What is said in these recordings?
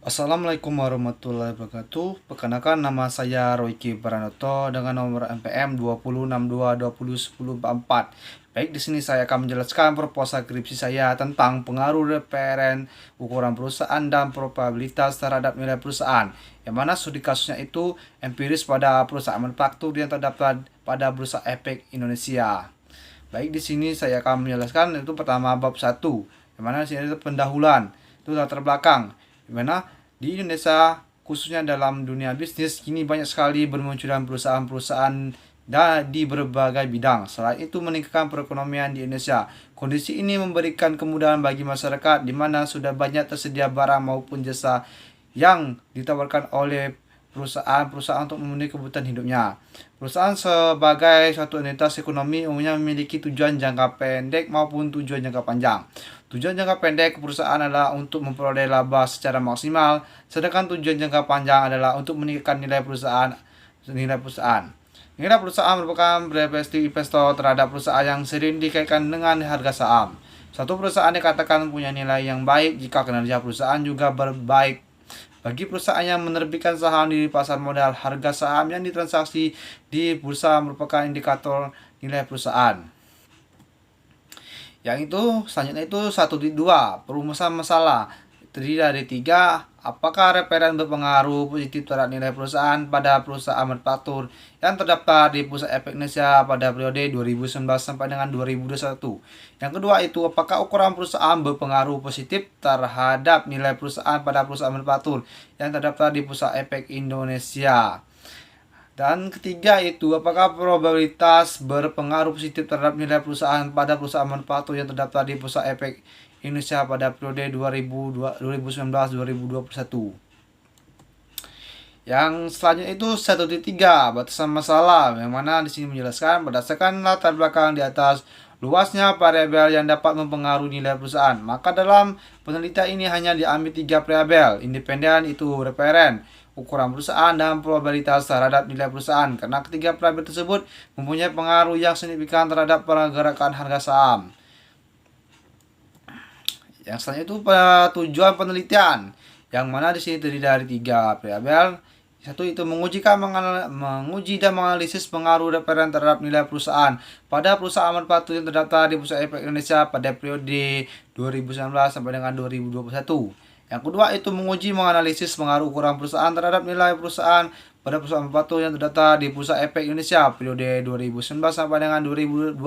Assalamualaikum warahmatullahi wabarakatuh. Perkenalkan, nama saya Royki Pranoto dengan nomor NPM 2062201044. Baik, di sini saya akan menjelaskan proposal skripsi saya tentang pengaruh referen ukuran perusahaan dan probabilitas terhadap nilai perusahaan. Yang mana studi kasusnya itu empiris pada perusahaan manufaktur yang terdapat pada Bursa Efek Indonesia. Baik, di sini saya akan menjelaskan itu pertama bab 1, yang mana di sini ada pendahuluan, itu latar belakang, di mana di Indonesia khususnya dalam dunia bisnis kini banyak sekali bermunculan perusahaan-perusahaan di berbagai bidang. Selain itu meningkatkan perekonomian di Indonesia. Kondisi ini memberikan kemudahan bagi masyarakat di mana sudah banyak tersedia barang maupun jasa yang ditawarkan oleh perusahaan-perusahaan untuk memenuhi kebutuhan hidupnya. Perusahaan sebagai suatu entitas ekonomi umumnya memiliki tujuan jangka pendek maupun tujuan jangka panjang. Tujuan jangka pendek perusahaan adalah untuk memperoleh laba secara maksimal, sedangkan tujuan jangka panjang adalah untuk meningkatkan nilai perusahaan. Nilai perusahaan merupakan representasi investor terhadap perusahaan yang sering dikaitkan dengan harga saham. Suatu perusahaan dikatakan punya nilai yang baik jika kinerja perusahaan juga berbaik. Bagi perusahaan yang menerbitkan saham di pasar modal, harga saham yang ditransaksi di bursa merupakan indikator nilai perusahaan. Yang itu selanjutnya itu 1.2 perumusan masalah. Terdiri dari 3. Apakah referen berpengaruh positif terhadap nilai perusahaan pada perusahaan manufaktur yang terdaftar di Bursa Efek Indonesia pada periode 2019 sampai dengan 2021? Yang kedua itu, apakah ukuran perusahaan berpengaruh positif terhadap nilai perusahaan pada perusahaan manufaktur yang terdaftar di Bursa Efek Indonesia? Dan ketiga itu, apakah probabilitas berpengaruh positif terhadap nilai perusahaan pada perusahaan manufaktur yang terdaftar di Bursa Efek Indonesia pada periode 2019-2021. Yang selanjutnya itu 1.3 batasan masalah, yang mana di sini menjelaskan berdasarkan latar belakang di atas luasnya variabel yang dapat mempengaruhi nilai perusahaan. Maka dalam penelitian ini hanya diambil 3 variabel independen, itu referen, ukuran perusahaan, dan probabilitas terhadap nilai perusahaan, karena ketiga variabel tersebut mempunyai pengaruh yang signifikan terhadap pergerakan harga saham. Yang selanjutnya itu tujuan penelitian, yang mana di sini terdiri dari 3 variabel. Satu itu menguji dan menganalisis pengaruh referen terhadap nilai perusahaan pada perusahaan manufaktur yang terdaftar di Bursa Efek Indonesia pada periode 2019 sampai dengan 2021. Yang kedua itu menguji menganalisis pengaruh ukuran perusahaan terhadap nilai perusahaan pada perusahaan manufaktur yang terdaftar di Bursa Efek Indonesia periode 2019 sampai dengan 2021.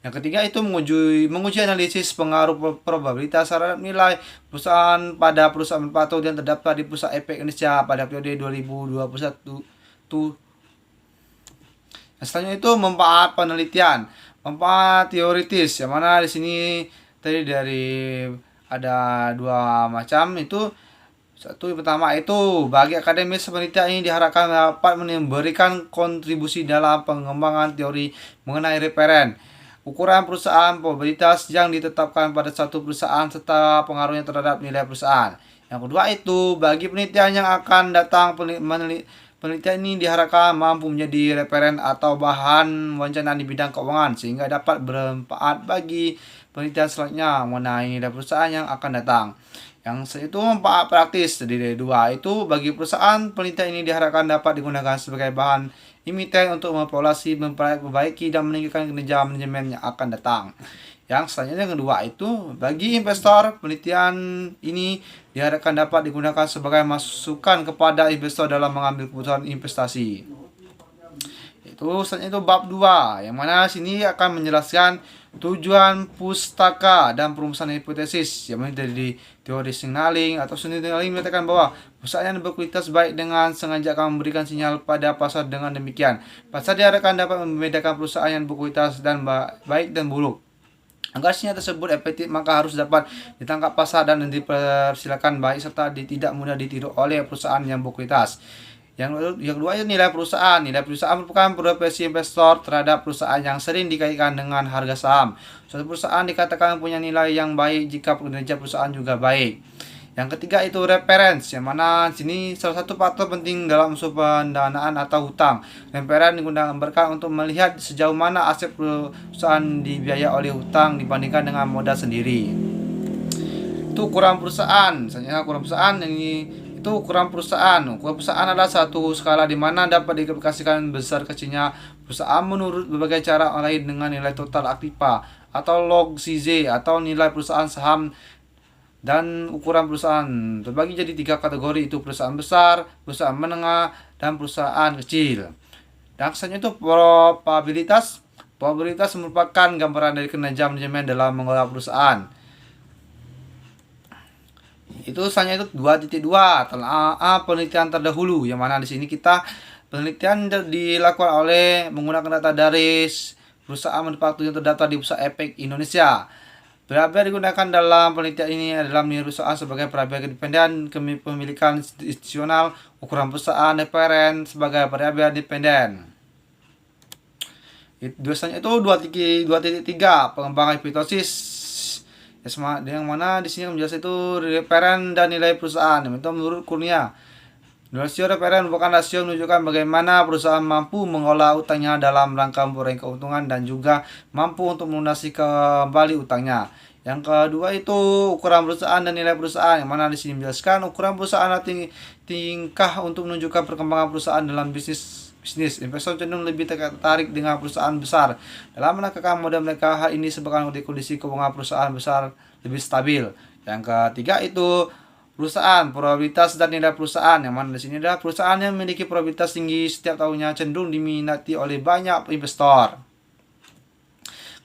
Yang ketiga itu menguji analisis pengaruh probabilitas terhadap nilai perusahaan pada perusahaan manufaktur yang terdaftar di Bursa Efek Indonesia pada periode 2021. Selanjutnya itu manfaat penelitian, manfaat teoritis, yang mana di sini tadi dari ada 2 macam itu. Satu, yang pertama itu bagi akademis penelitian ini diharapkan dapat memberikan kontribusi dalam pengembangan teori mengenai referen, ukuran perusahaan, probabilitas yang ditetapkan pada satu perusahaan serta pengaruhnya terhadap nilai perusahaan. Yang kedua itu bagi penelitian yang akan datang, penelitian ini diharapkan mampu menjadi referen atau bahan wawancara di bidang keuangan sehingga dapat bermanfaat bagi penelitian selanjutnya mengenai nilai perusahaan yang akan datang. Yang itu manfaat praktis terdiri dari 2 itu bagi perusahaan, penelitian ini diharapkan dapat digunakan sebagai bahan imiten untuk memperolesi, memperbaiki dan meningkatkan kinerja manajemen yang akan datang. Yang selanjutnya yang kedua itu bagi investor, penelitian ini diharapkan dapat digunakan sebagai masukan kepada investor dalam mengambil keputusan investasi. Selanjutnya itu bab 2, yang mana sini akan menjelaskan tujuan pustaka dan perumusan hipotesis, yang mana dari teori signaling atau signaling menyatakan bahwa perusahaan yang berkualitas baik dengan sengaja akan memberikan sinyal pada pasar. Dengan demikian, pasar diharapkan dapat membedakan perusahaan yang berkualitas dan baik dan buruk. Agar sinyal tersebut efektif, maka harus dapat ditangkap pasar dan dipersilakan baik serta tidak mudah ditiru oleh perusahaan yang berkualitas. Yang kedua itu nilai perusahaan. Nilai perusahaan merupakan preferensi investor terhadap perusahaan yang sering dikaitkan dengan harga saham. Suatu perusahaan dikatakan punya nilai yang baik jika kinerja perusahaan juga baik. Yang ketiga itu reference, yang mana sini salah satu faktor penting dalam unsur pendanaan atau hutang. Referen digunakan untuk melihat sejauh mana aset perusahaan dibiayai oleh hutang dibandingkan dengan modal sendiri. Itu ukuran perusahaan. Misalnya ukuran perusahaan ini itu ukuran perusahaan. Ukuran perusahaan adalah satu skala di mana dapat diaplikasikan besar kecilnya perusahaan menurut berbagai cara lain dengan nilai total aktiva atau log CZ atau nilai perusahaan saham dan ukuran perusahaan terbagi jadi 3 kategori, itu perusahaan besar, perusahaan menengah, dan perusahaan kecil. Dan selanjutnya itu probabilitas. Probabilitas merupakan gambaran dari kinerja manajemen dalam mengelola perusahaan. Itu selanjutnya itu 2.2 telah penelitian terdahulu, yang mana di sini kita penelitian dilakukan oleh menggunakan data dari perusahaan manufaktur yang terdaftar di Bursa Efek Indonesia. Variabel digunakan dalam penelitian ini adalah nilai perusahaan sebagai variabel independen, kepemilikan institusional, ukuran perusahaan, referen sebagai variabel independen. Biasanya itu 2.3 pengembangan hipotesisyang mana di sini menjelaskan itu referen dan nilai perusahaan itu menurut Kurnia. Rasio referen merupakan rasio menunjukkan bagaimana perusahaan mampu mengolah utangnya dalam rangka memperoleh keuntungan dan juga mampu untuk melunasi kembali utangnya. Yang kedua itu ukuran perusahaan dan nilai perusahaan, yang mana di sini menjelaskan ukuran perusahaan adalah tingkah untuk menunjukkan perkembangan perusahaan dalam bisnis. Investor cenderung lebih tertarik dengan perusahaan besar dalam menangkap modal mereka. Hal ini disebabkan oleh kondisi keuangan perusahaan besar lebih stabil. Yang ketiga itu perusahaan, probabilitas dan nilai perusahaan, yang mana di sini adalah perusahaan yang memiliki probabilitas tinggi setiap tahunnya cenderung diminati oleh banyak investor.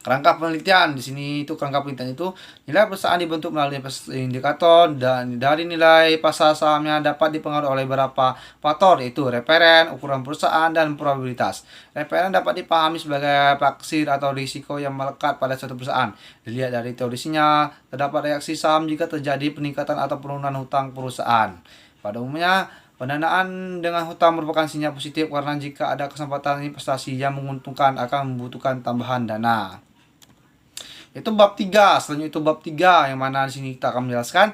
Kerangka penelitian di sini itu kerangka penelitian itu nilai perusahaan dibentuk melalui indikator dan dari nilai pasar sahamnya dapat dipengaruhi oleh beberapa faktor, yaitu referen, ukuran perusahaan, dan probabilitas. Referen dapat dipahami sebagai faksir atau risiko yang melekat pada suatu perusahaan. Dilihat dari teorisinya, terdapat reaksi saham jika terjadi peningkatan atau penurunan hutang perusahaan. Pada umumnya, pendanaan dengan hutang merupakan sinyal positif karena jika ada kesempatan investasi yang menguntungkan akan membutuhkan tambahan dana. Itu bab 3. Selanjutnya itu bab 3, yang mana di sini kita akan menjelaskan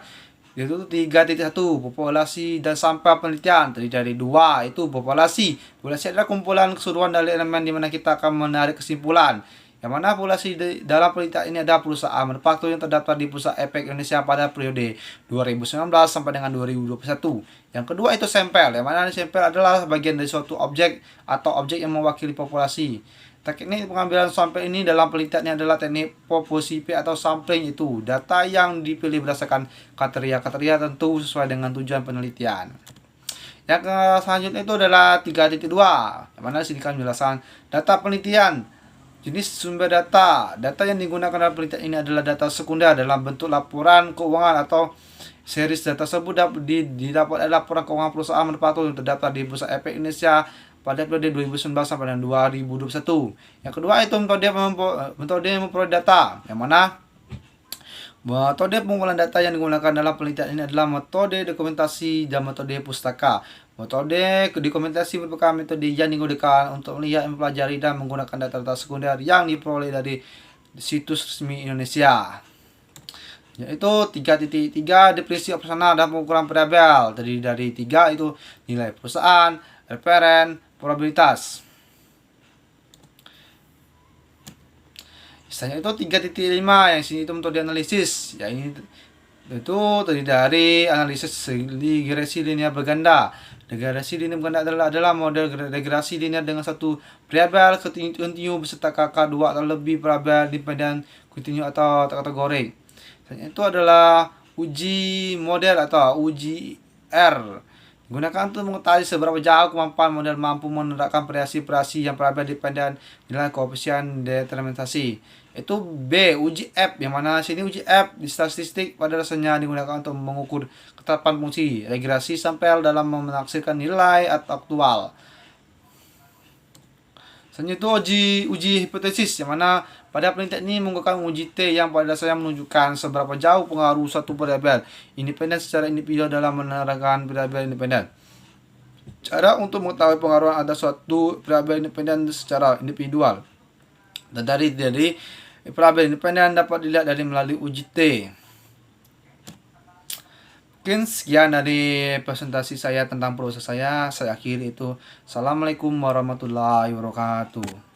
yaitu 3.1 populasi dan sampel penelitian. Terdiri dari 2 itu populasi. Populasi adalah kumpulan keseluruhan dari elemen di mana kita akan menarik kesimpulan. Yang mana populasi dalam penelitian ini ada perusahaan manufaktur yang terdaftar di Bursa Efek Indonesia pada periode 2019 sampai dengan 2021. Yang kedua itu sampel, yang mana sampel adalah bagian dari suatu objek atau objek yang mewakili populasi. Teknik pengambilan sampel ini dalam penelitian adalah teknik populasi atau sampling, itu data yang dipilih berdasarkan kriteria tentu sesuai dengan tujuan penelitian. Yang selanjutnya itu adalah 3.2, yang mana disini kan menjelaskan data penelitian. Jenis sumber data. Data yang digunakan dalam penelitian ini adalah data sekunder dalam bentuk laporan keuangan atau series data tersebut didapat dari laporan keuangan perusahaan manufaktur yang terdaftar di Bursa Efek Indonesia pada periode 2019 sampai dengan 2021. Yang kedua itu metode memperoleh data, yang mana metode pengumpulan data yang digunakan dalam penelitian ini adalah metode dokumentasi dan metode pustaka. Metode dokumentasi merupakan metode yang digunakan untuk melihat, mempelajari, dan menggunakan data-data sekunder yang diperoleh dari situs resmi Indonesia. Yaitu 3.3 definisi opsional dan pengukuran variabel. Terdiri dari 3 itu nilai perusahaan, referen, probabilitas. Misalnya itu 3.5, yang sini itu metode analisis. Ya ini itu terdiri dari analisis regresi linear berganda. Regresi linear berganda adalah model regresi linear dengan satu variabel kontinu beserta KK2 atau lebih variabel independen kontinu atau kategori. Itu adalah uji model atau uji R. Gunakan untuk mengetahui seberapa jauh kemampuan model mampu menerapkan variasi-variasi yang variabel dependen nilai koefisien determinasi. Itu B, uji F, yang mana sini uji F di statistik pada dasarnya digunakan untuk mengukur ketetapan fungsi regresi sampel dalam menaksirkan nilai atau aktual. Selanjutnya itu uji hipotesis, yang mana pada penelitian ini menggunakan uji T yang pada dasarnya menunjukkan seberapa jauh pengaruh suatu variabel independen secara individual dalam menerapkan variabel independen. Cara untuk mengetahui pengaruh ada suatu variabel independen secara individual dan dari variabel independen dapat dilihat dari melalui uji T. Mungkin sekian dari presentasi saya tentang proses saya akhiri itu. Assalamualaikum warahmatullahi wabarakatuh.